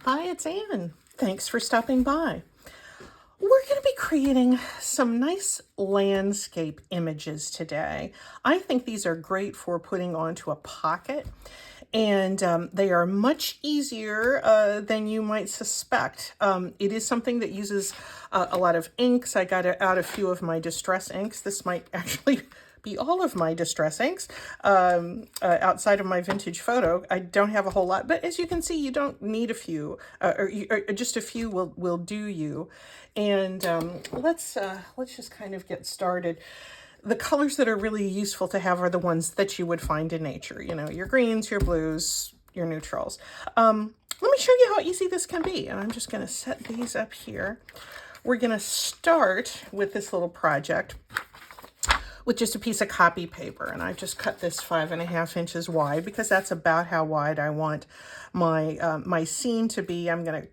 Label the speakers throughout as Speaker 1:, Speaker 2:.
Speaker 1: Hi, it's Anne. Thanks for stopping by. We're going to be creating some nice landscape images today. I think these are great for putting onto a pocket, and they are much easier than you might suspect. It is something that uses a lot of inks. I got out a few of my distress inks. This might actually be all of my distress inks outside of my vintage photo. I don't have a whole lot, but as you can see, you don't need a few, or just a few will do you. And let's just kind of get started. The colors that are really useful to have are the ones that you would find in nature. You know, your greens, your blues, your neutrals. Let me show you how easy this can be. And I'm just going to set these up here. We're going to start with this little project with just a piece of copy paper. And I just cut this 5.5 inches wide because that's about how wide I want my, my scene to be. I'm going to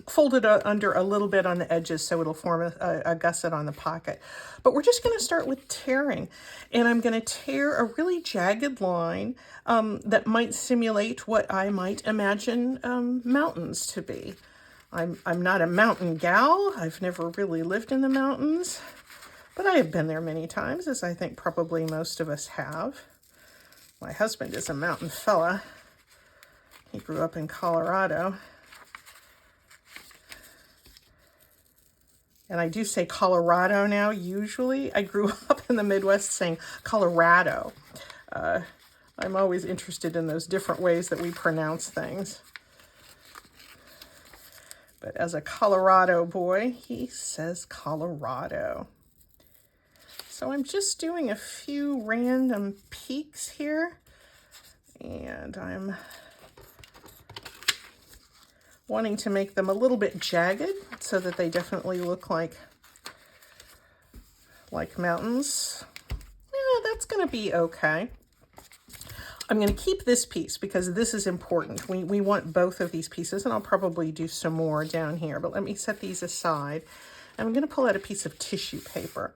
Speaker 1: fold it under a little bit on the edges so it'll form a gusset on the pocket. But we're just going to start with tearing. And I'm going to tear a really jagged line that might simulate what I might imagine mountains to be. I'm not a mountain gal. I've never really lived in the mountains, but I have been there many times, as I think probably most of us have. My husband is a mountain fella. He grew up in Colorado. And I do say Colorado now, usually. I grew up in the Midwest saying Colorado. I'm always interested in those different ways that we pronounce things. But as a Colorado boy, he says Colorado. So I'm just doing a few random peaks here. And I'm wanting to make them a little bit jagged so that they definitely look like mountains. Yeah, that's going to be okay. I'm going to keep this piece because this is important. We want both of these pieces, and I'll probably do some more down here, but let me set these aside. I'm going to pull out a piece of tissue paper.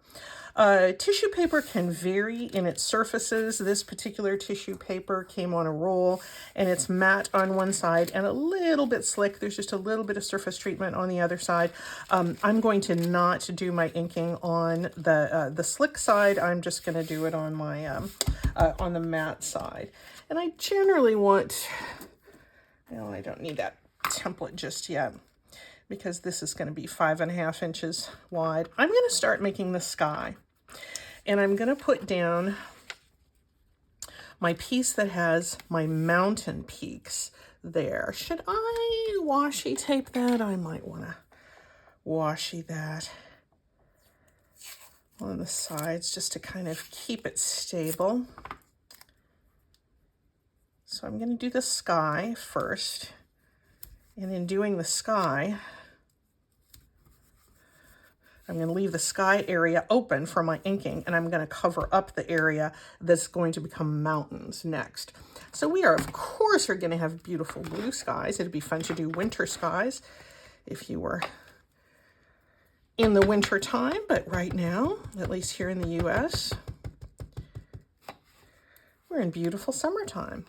Speaker 1: Tissue paper can vary in its surfaces. This particular tissue paper came on a roll, and it's matte on one side and a little bit slick. There's just a little bit of surface treatment on the other side. I'm going to not do my inking on the slick side. I'm just going to do it on my on the matte side. And I generally want, well, I don't need that template just yet, because this is going to be 5.5 inches wide. I'm going to start making the sky. And I'm going to put down my piece that has my mountain peaks there. Should I washi tape that? I might want to washi that on the sides just to kind of keep it stable. So I'm going to do the sky first. And in doing the sky, I'm going to leave the sky area open for my inking, and I'm going to cover up the area that's going to become mountains next. So we are, of course, are going to have beautiful blue skies. It'd be fun to do winter skies if you were in the winter time, but right now, at least here in the US, we're in beautiful summertime.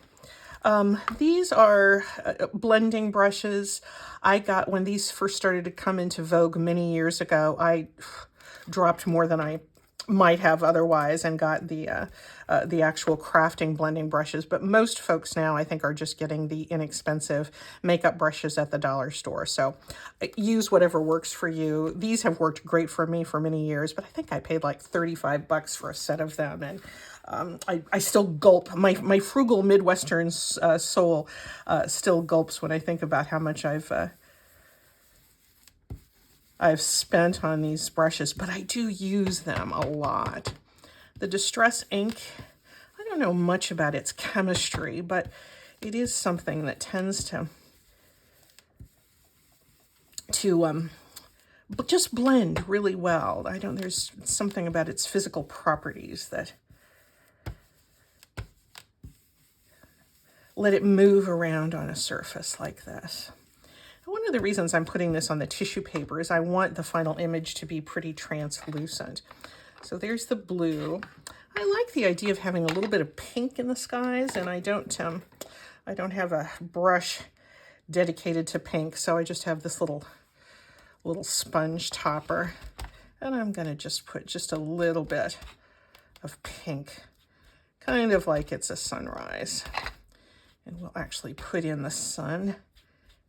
Speaker 1: These are blending brushes I got when these first started to come into vogue many years ago. I dropped more than I might have otherwise and got the actual crafting blending brushes. But most folks now, I think, are just getting the inexpensive makeup brushes at the dollar store. So use whatever works for you. These have worked great for me for many years, but I think I paid like $35 for a set of them. And I still gulp. My frugal Midwestern soul still gulps when I think about how much I've spent on these brushes, but I do use them a lot. The Distress ink, I don't know much about its chemistry, but it is something that tends to just blend really well. There's something about its physical properties that let it move around on a surface like this. One of the reasons I'm putting this on the tissue paper is I want the final image to be pretty translucent. So there's the blue. I like the idea of having a little bit of pink in the skies, and I don't have a brush dedicated to pink. So I just have this little sponge topper, and I'm going to just put just a little bit of pink, kind of like it's a sunrise. And we'll actually put in the sun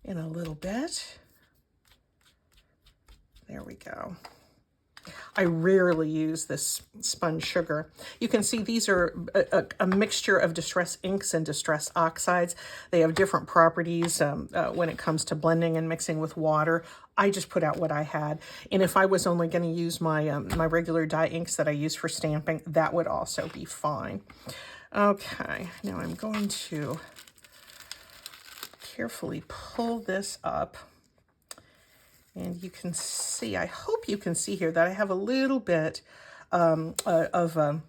Speaker 1: in a little bit. There we go. I rarely use this sponge sugar. You can see these are a mixture of distress inks and distress oxides. They have different properties when it comes to blending and mixing with water. I just put out what I had. And if I was only going to use my, my regular dye inks that I use for stamping, that would also be fine. Okay, now I'm going to carefully pull this up. And you can see, I hope you can see here that I have a little bit of an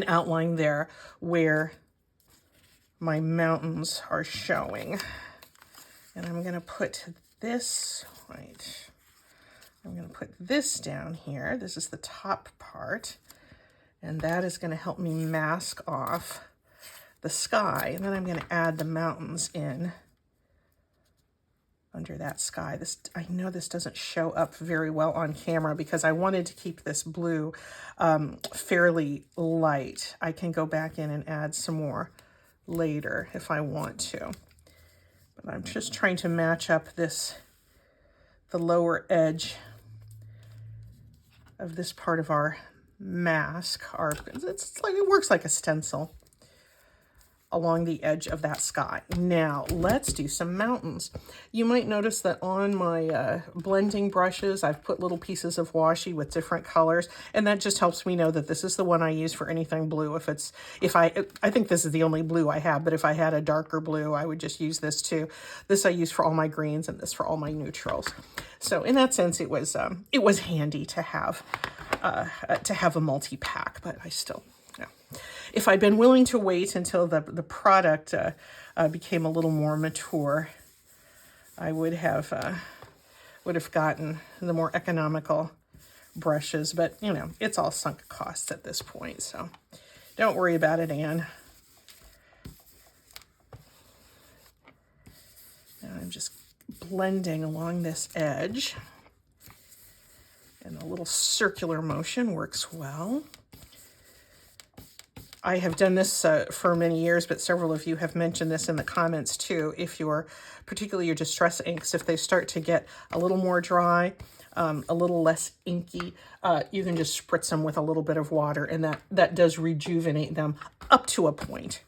Speaker 1: outline there where my mountains are showing. And I'm going to put this, right, I'm going to put this down here. This is the top part. And that is going to help me mask off the sky. And then I'm going to add the mountains in under that sky. This, I know this doesn't show up very well on camera because I wanted to keep this blue fairly light. I can go back in and add some more later if I want to. But I'm just trying to match up this, the lower edge of this part of our mask. It's like, it works like a stencil along the edge of that sky. Now, let's do some mountains. You might notice that on my blending brushes, I've put little pieces of washi with different colors, and that just helps me know that this is the one I use for anything blue. I think this is the only blue I have, but if I had a darker blue, I would just use this too. This I use for all my greens and this for all my neutrals. So in that sense, it was handy to have a multi-pack, but I still, if I'd been willing to wait until the product became a little more mature, I would have gotten the more economical brushes. But, you know, it's all sunk costs at this point, so don't worry about it, Anne. Now I'm just blending along this edge, and a little circular motion works well. I have done this for many years, but several of you have mentioned this in the comments too. If particularly your distress inks, if they start to get a little more dry, a little less inky, you can just spritz them with a little bit of water, and that does rejuvenate them up to a point.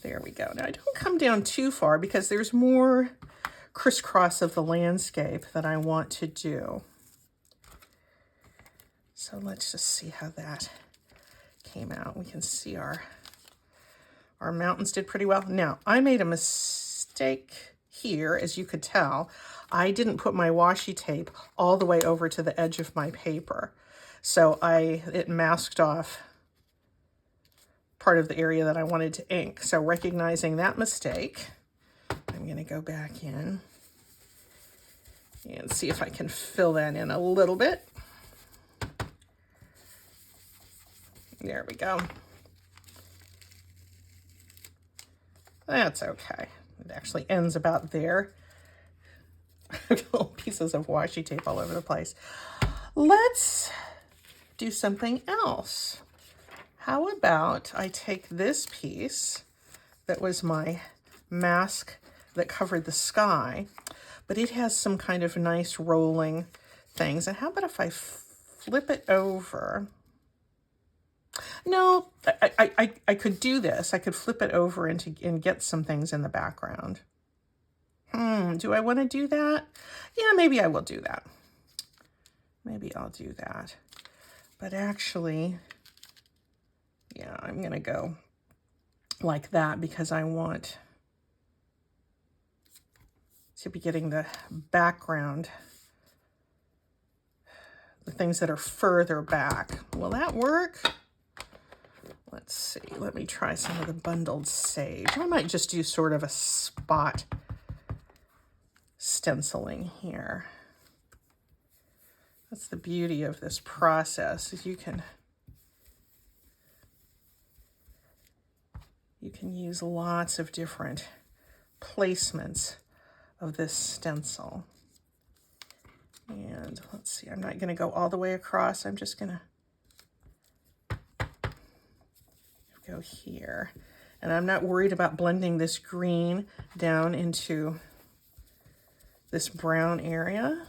Speaker 1: There we go. Now I don't come down too far because there's more crisscross of the landscape that I want to do. So let's just see how that came out. We can see our mountains did pretty well. Now, I made a mistake here, as you could tell. I didn't put my washi tape all the way over to the edge of my paper. So it masked off part of the area that I wanted to ink. So recognizing that mistake, I'm going to go back in and see if I can fill that in a little bit. There we go. That's okay. It actually ends about there. Little pieces of washi tape all over the place. Let's do something else. How about I take this piece that was my mask that covered the sky, but it has some kind of nice rolling things. And how about if I flip it over? No, I could do this. I could flip it over and get some things in the background. Do I want to do that? Yeah, maybe I will do that. Maybe I'll do that. But actually, yeah, I'm going to go like that because I want to be getting the background, the things that are further back. Will that work? Let's see. Let me try some of the bundled sage. I might just do sort of a spot stenciling here. That's the beauty of this process, is you can You can use lots of different placements of this stencil. And let's see, I'm not going to go all the way across. I'm just going to go here. And I'm not worried about blending this green down into this brown area,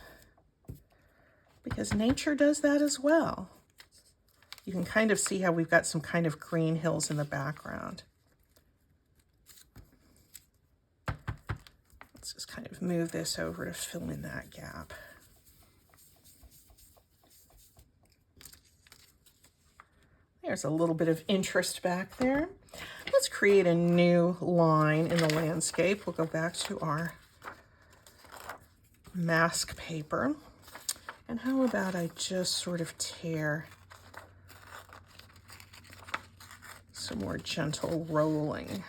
Speaker 1: because nature does that as well. You can kind of see how we've got some kind of green hills in the background. Let's just kind of move this over to fill in that gap. There's a little bit of interest back there. Let's create a new line in the landscape. We'll go back to our mask paper. And how about I just sort of tear some more gentle rolling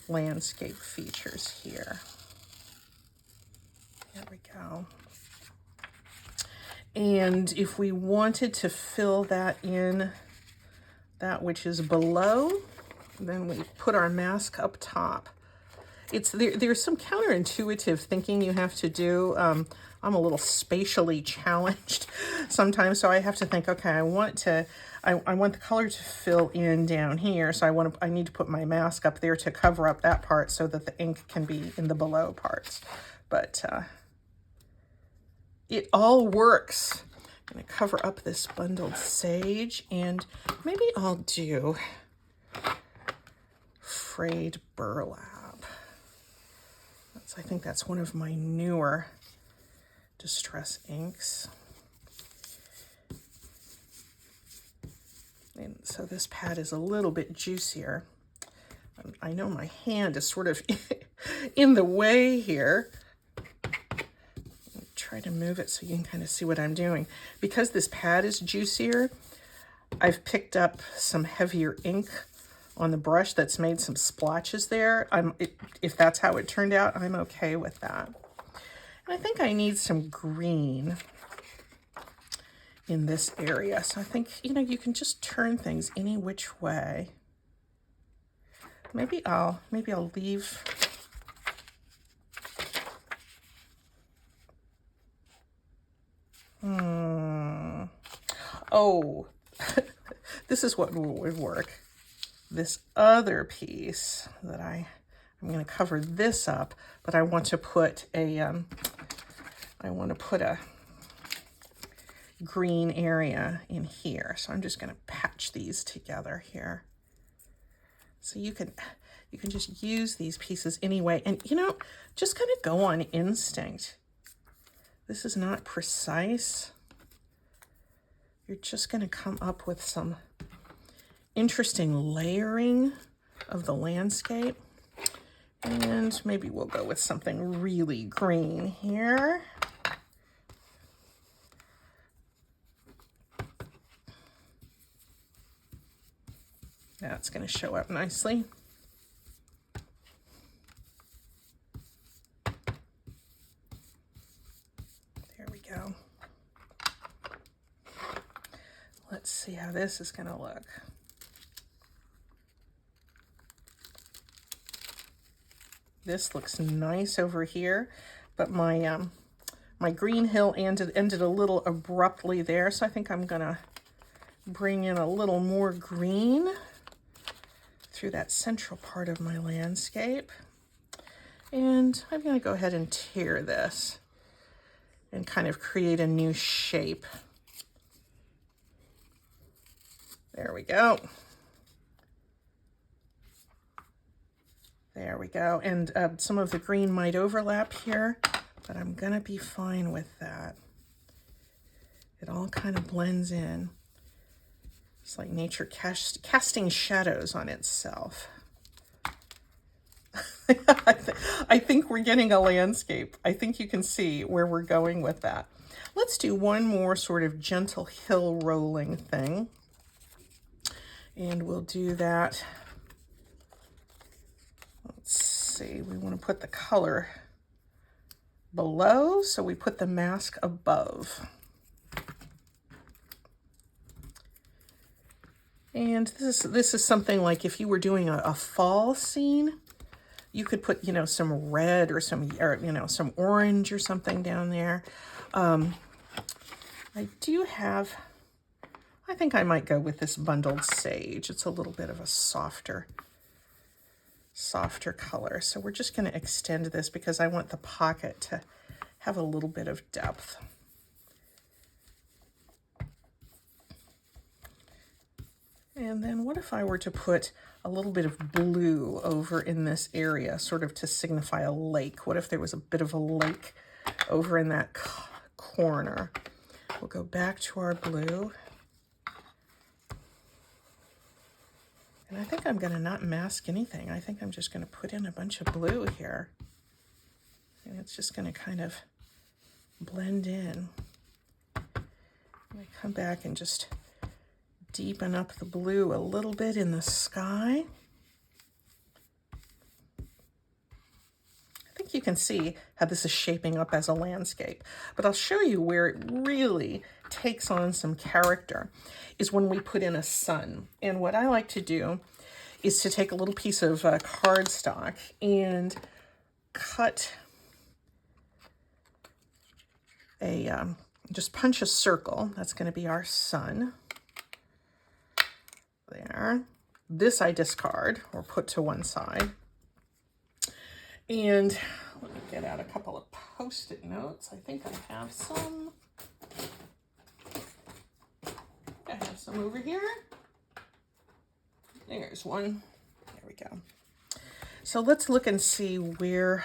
Speaker 1: landscape features here. There we go. And if we wanted to fill that in, that which is below, then we put our mask up top. There's some counterintuitive thinking you have to do. I'm a little spatially challenged sometimes, so I have to think, okay, I want the color to fill in down here, so I need to put my mask up there to cover up that part so that the ink can be in the below parts. But it all works. I'm going to cover up this bundled sage, and maybe I'll do frayed burlap. I think that's one of my newer distress inks. And so this pad is a little bit juicier. I know my hand is sort of in the way here. Try to move it so you can kind of see what I'm doing. Because this pad is juicier, I've picked up some heavier ink on the brush that's made some splotches there. If that's how it turned out, I'm okay with that. And I think I need some green in this area. So I think, you can just turn things any which way. Maybe I'll leave. Oh, this is what would work. This other piece that I'm going to cover this up, but I want to put a green area in here. So I'm just going to patch these together here. So you can just use these pieces anyway, and just kind of go on instinct. This is not precise. You're just going to come up with some interesting layering of the landscape. And maybe we'll go with something really green here. That's going to show up nicely. There we go. Let's see how this is going to look. This looks nice over here, but my my green hill ended a little abruptly there, so I think I'm gonna bring in a little more green through that central part of my landscape. And I'm gonna go ahead and tear this and kind of create a new shape. There we go. There we go. And some of the green might overlap here, but I'm gonna be fine with that. It all kind of blends in. It's like nature casting shadows on itself. I think we're getting a landscape. I think you can see where we're going with that. Let's do one more sort of gentle hill rolling thing. And we'll do that. Let's see, we want to put the color below, so we put the mask above. And this is something like if you were doing a fall scene, you could put, you know, some red or some orange or something down there. I do have, I think I might go with this bundled sage. It's a little bit of a softer color. So we're just going to extend this because I want the pocket to have a little bit of depth. And then what if I were to put a little bit of blue over in this area, sort of to signify a lake? What if there was a bit of a lake over in that corner? We'll go back to our blue. And I think I'm going to not mask anything. I think I'm just going to put in a bunch of blue here. And it's just going to kind of blend in. I'm going to come back and just deepen up the blue a little bit in the sky. I think you can see how this is shaping up as a landscape, but I'll show you where it really takes on some character is when we put in a sun. And what I like to do is to take a little piece of cardstock and cut just punch a circle. That's going to be our sun. There. This I discard or put to one side. And let me get out a couple of Post-it notes. I think I have some. I have some over here. There's one. There we go. So let's look and see where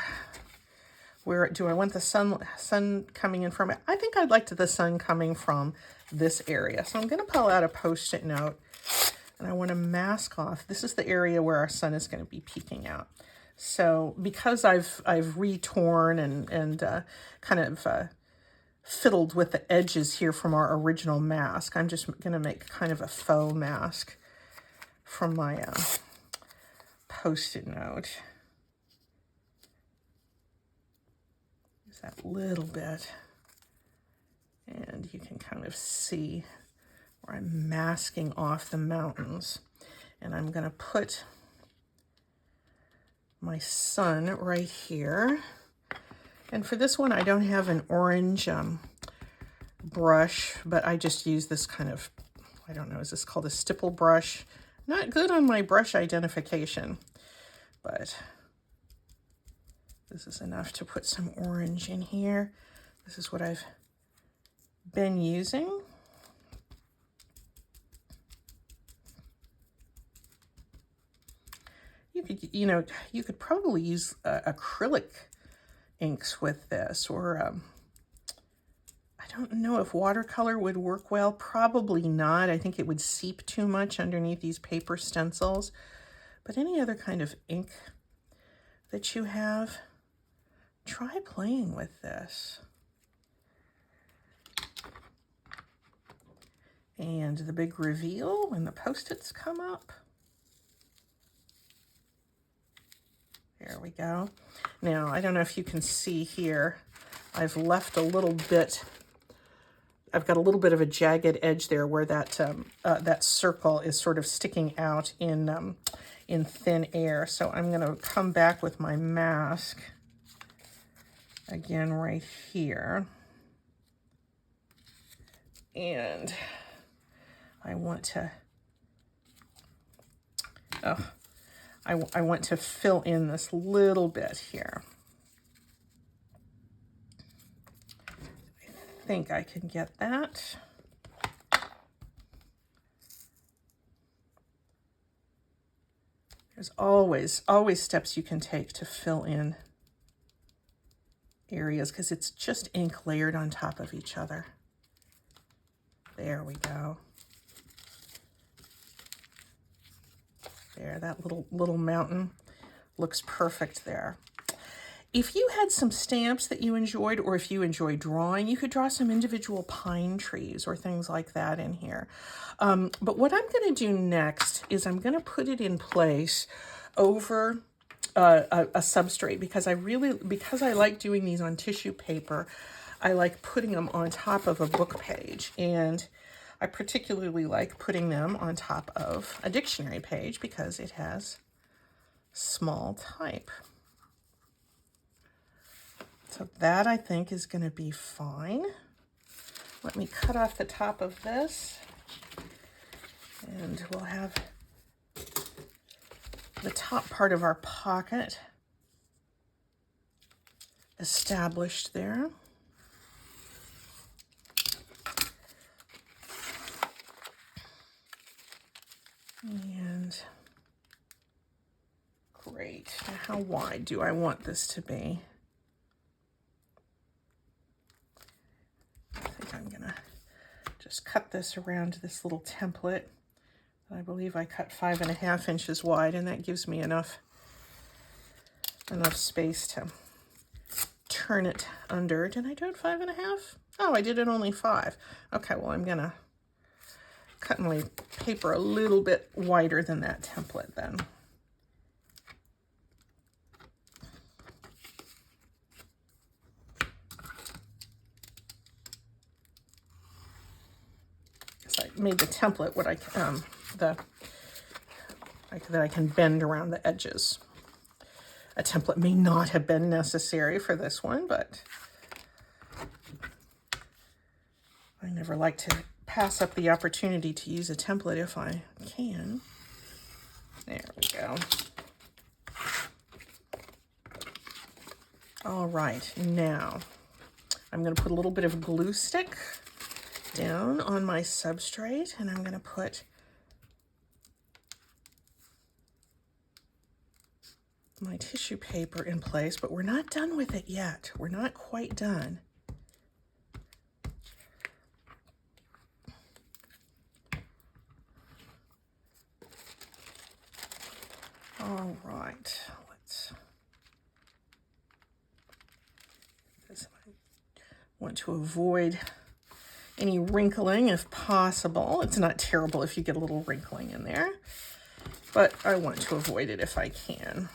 Speaker 1: do I want the sun coming in from? I think I'd like the sun coming from this area. So I'm going to pull out a Post-it note. And I want to mask off. This is the area where our sun is going to be peeking out. So because I've retorn and kind of fiddled with the edges here from our original mask, I'm just going to make kind of a faux mask from my Post-it note. Use that little bit, and you can kind of see where I'm masking off the mountains. And I'm going to put my sun right here. And for this one, I don't have an orange brush, but I just use this kind of, I don't know, is this called a stipple brush? Not good on my brush identification, but this is enough to put some orange in here. This is what I've been using. You could probably use acrylic inks with this, or I don't know if watercolor would work well. Probably not. I think it would seep too much underneath these paper stencils. But any other kind of ink that you have, try playing with this. And the big reveal when the Post-its come up. There we go. Now, I don't know if you can see here, I've left a little bit, I've got a little bit of a jagged edge there where that that circle is sort of sticking out in thin air. So I'm going to come back with my mask again right here. And I want to, I want to fill in this little bit here. I think I can get that. There's always steps you can take to fill in areas because it's just ink layered on top of each other. There we go. There, that little mountain looks perfect there. If you had some stamps that you enjoyed, or if you enjoy drawing, you could draw some individual pine trees or things like that in here. But what I'm going to do next is I'm going to put it in place over a substrate because I like doing these on tissue paper. I like putting them on top of a book page, and I particularly like putting them on top of a dictionary page because it has small type. So that I think is going to be fine. Let me cut off the top of this, and we'll have the top part of our pocket established there. And great. Now, how wide do I want this to be? I think I'm gonna just cut this around this little template. I believe I cut 5.5 inches wide, and that gives me enough space to turn it under. Did I do it 5.5? Oh, I did it only 5. Okay, well, I'm gonna cut my paper a little bit wider than that template then. So I made the template what that I can bend around the edges. A template may not have been necessary for this one, but I never like to pass up the opportunity to use a template if I can. There we go. All right, now I'm going to put a little bit of glue stick down on my substrate, and I'm going to put my tissue paper in place, but we're not done with it yet. We're not quite done. All right, I want to avoid any wrinkling if possible. It's not terrible if you get a little wrinkling in there, but I want to avoid it if I can.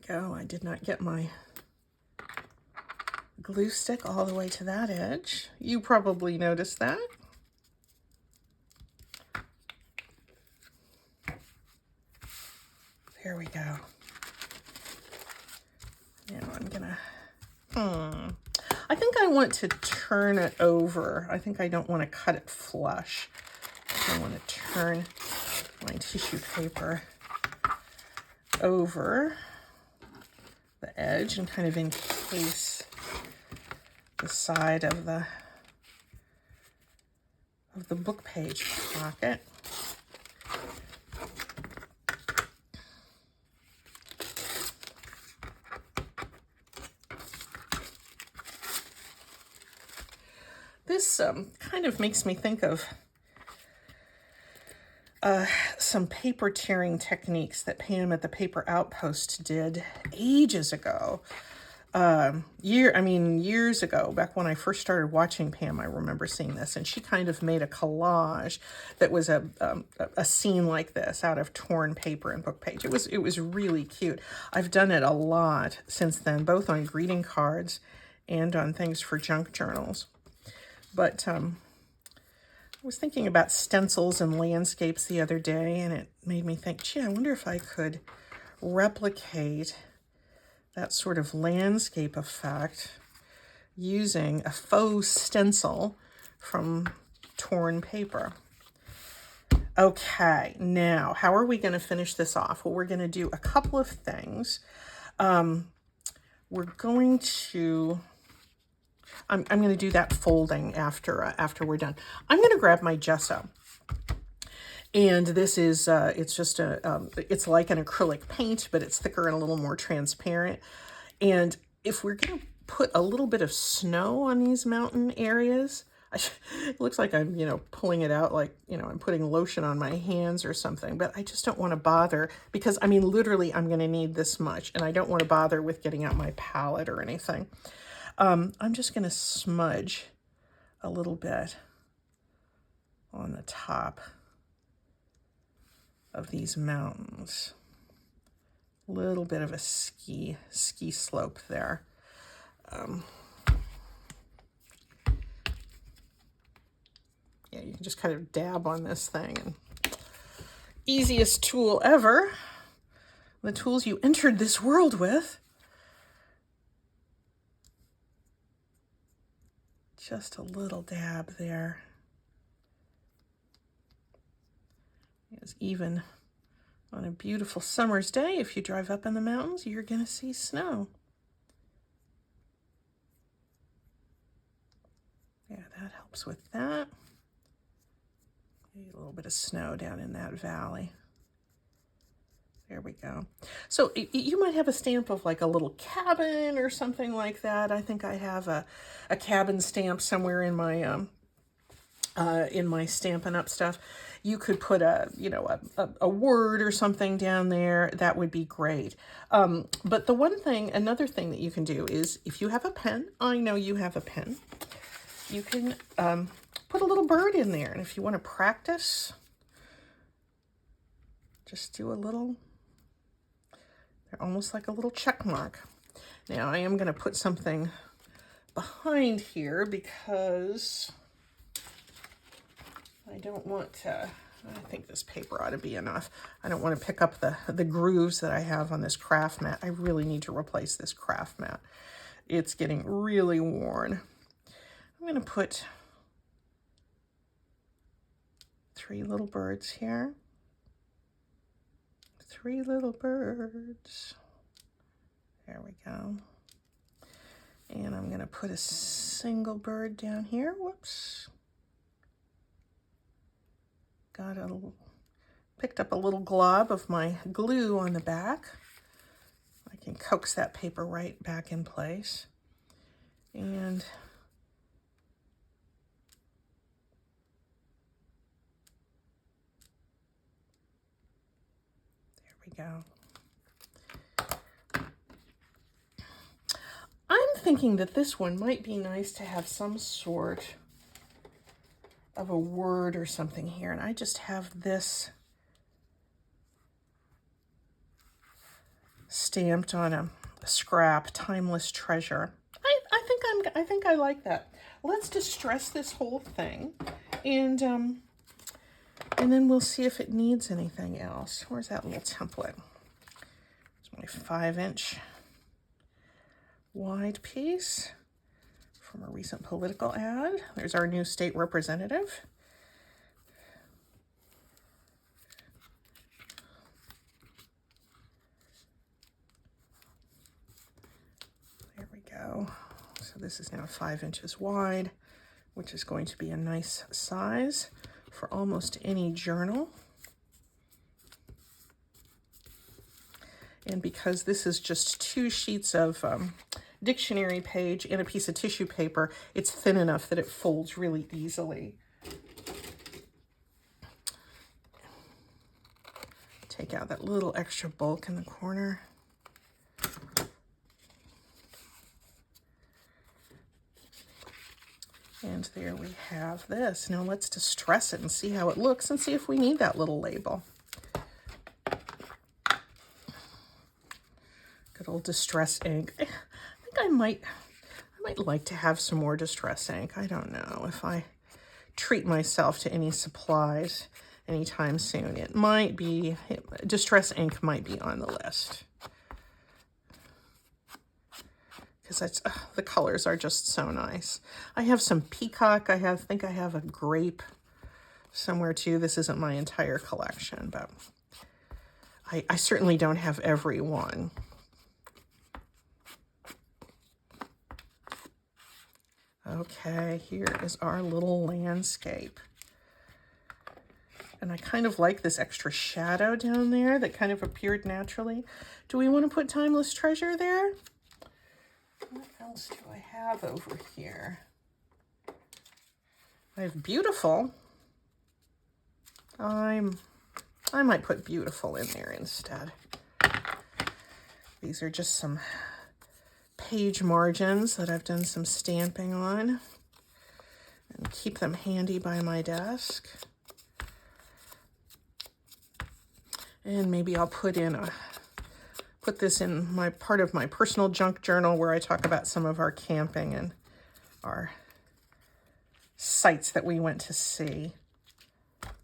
Speaker 1: There we go. I did not get my glue stick all the way to that edge. You probably noticed that. There we go. Now I'm gonna, I think I want to turn it over. I think I don't want to cut it flush. I want to turn my tissue paper over the edge and kind of encase the side of the book page pocket. This kind of makes me think of some paper tearing techniques that Pam at the Paper Outpost did ages ago. Years ago, back when I first started watching Pam, I remember seeing this, and she kind of made a collage that was a scene like this out of torn paper and book page. It was really cute. I've done it a lot since then, both on greeting cards and on things for junk journals. But I was thinking about stencils and landscapes the other day, and it made me think, gee, I wonder if I could replicate that sort of landscape effect using a faux stencil from torn paper. Okay, now, how are we going to finish this off? Well, we're going to do a couple of things. We're going to... I'm going to do that folding after we're done. I'm going to grab my gesso. And this is, it's just it's like an acrylic paint, but it's thicker and a little more transparent. And if we're going to put a little bit of snow on these mountain areas, it looks like I'm, pulling it out like, I'm putting lotion on my hands or something, but I just don't want to bother because, literally I'm going to need this much, and I don't want to bother with getting out my palette or anything. I'm just going to smudge a little bit on the top of these mountains. A little bit of a ski slope there. Yeah, you can just kind of dab on this thing. And easiest tool ever. The tools you entered this world with. Just a little dab there. It's even on a beautiful summer's day, if you drive up in the mountains, you're going to see snow. Yeah, that helps with that. Maybe a little bit of snow down in that valley. There we go. So you might have a stamp of like a little cabin or something like that. I think I have a cabin stamp somewhere in my Stampin' Up! Stuff. You could put a word or something down there. That would be great. But another thing that you can do is, if you have a pen, I know you have a pen, you can put a little bird in there. And if you want to practice, just do a little, they're almost like a little check mark. Now I am going to put something behind here because I don't want to, I think this paper ought to be enough. I don't want to pick up the grooves that I have on this craft mat. I really need to replace this craft mat. It's getting really worn. I'm going to put 3 little birds here. 3 little birds. There we go. And I'm going to put a single bird down here. Whoops. Picked up a little glob of my glue on the back. I can coax that paper right back in place. And there we go. I'm thinking that this one might be nice to have some sort of a word or something here, and I just have this stamped on a scrap, timeless treasure. I think I like that. Let's distress this whole thing, and then we'll see if it needs anything else. Where's that little template? It's my 5-inch wide piece from a recent political ad. There's our new state representative. There we go. So this is now 5 inches wide, which is going to be a nice size for almost any journal. And because this is just 2 sheets of dictionary page and a piece of tissue paper, it's thin enough that it folds really easily. Take out that little extra bulk in the corner. And there we have this. Now let's distress it and see how it looks and see if we need that little label. Good old distress ink. I think I might like to have some more distress ink. I don't know if I treat myself to any supplies anytime soon. It might be, distress ink might be on the list. Because the colors are just so nice. I have some peacock. I think I have a grape somewhere too. This isn't my entire collection, but I certainly don't have every one. Okay, here is our little landscape. And I kind of like this extra shadow down there that kind of appeared naturally. Do we want to put Timeless Treasure there? What else do I have over here? I have Beautiful. I might put Beautiful in there instead. These are just some page margins that I've done some stamping on, and keep them handy by my desk. And maybe I'll put this in my part of my personal junk journal where I talk about some of our camping and our sights that we went to see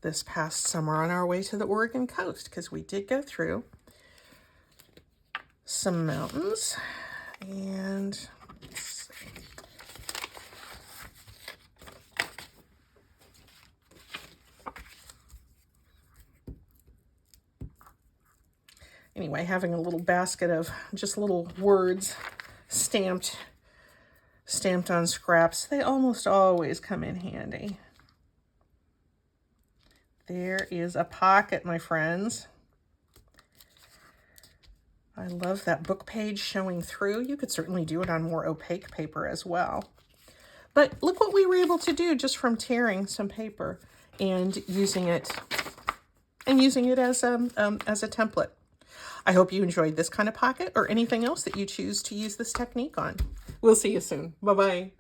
Speaker 1: this past summer on our way to the Oregon coast, because we did go through some mountains. And let's see. Anyway, having a little basket of just little words stamped on scraps, they almost always come in handy. There is a pocket, my friends. I love that book page showing through. You could certainly do it on more opaque paper as well. But look what we were able to do just from tearing some paper and using it as a template. I hope you enjoyed this kind of pocket or anything else that you choose to use this technique on. We'll see you soon. Bye-bye.